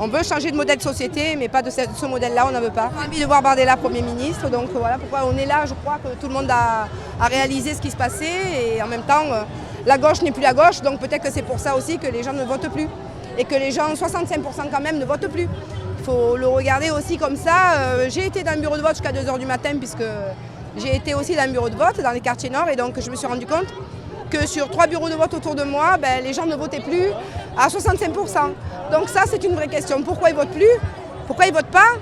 On veut changer de modèle de société, mais pas de ce modèle-là, on n'en veut pas. On a envie de voir Bardella Premier ministre, donc voilà pourquoi on est là. Je crois que tout le monde a réalisé ce qui se passait et en même temps, la gauche n'est plus la gauche, donc peut-être que c'est pour ça aussi que les gens ne votent plus. Et que les gens, 65% quand même, ne votent plus. Il faut le regarder aussi comme ça. J'ai été dans le bureau de vote jusqu'à 2 h du matin, puisque j'ai été aussi dans le bureau de vote, dans les quartiers nord, et donc je me suis rendu compte que sur 3 bureaux de vote autour de moi, les gens ne votaient plus à 65%. Donc ça, c'est une vraie question. Pourquoi ils ne votent plus? Pourquoi ils ne votent pas?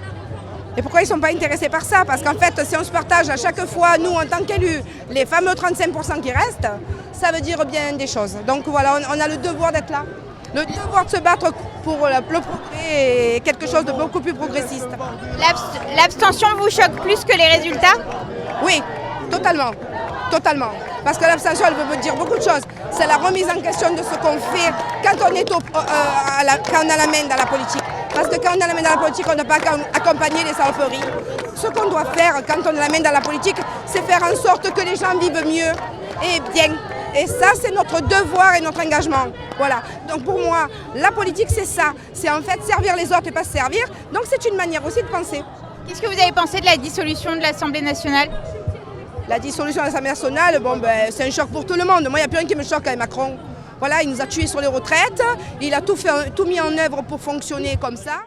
Et pourquoi ils ne sont pas intéressés par ça? Parce qu'en fait, si on se partage à chaque fois, nous, en tant qu'élus, les fameux 35% qui restent, ça veut dire bien des choses. Donc voilà, on a le devoir d'être là. Le devoir de se battre pour le progrès et quelque chose de beaucoup plus progressiste. L'abstention vous choque plus que les résultats? Oui, totalement. Totalement. Parce que l'abstention, elle veut dire beaucoup de choses. C'est la remise en question de ce qu'on fait quand on est quand on a la main dans la politique. Parce que quand on a la main dans la politique, on n'a pas accompagné les saloperies. Ce qu'on doit faire quand on a la main dans la politique, c'est faire en sorte que les gens vivent mieux et bien. Et ça, c'est notre devoir et notre engagement. Voilà. Donc pour moi, la politique, c'est ça. C'est en fait servir les autres et pas se servir. Donc c'est une manière aussi de penser. Qu'est-ce que vous avez pensé de la dissolution de l'Assemblée nationale? La dissolution de l'Assemblée nationale, c'est un choc pour tout le monde. Moi, il n'y a plus rien qui me choque avec Macron. Voilà, il nous a tués sur les retraites. Il a tout mis en œuvre pour fonctionner comme ça.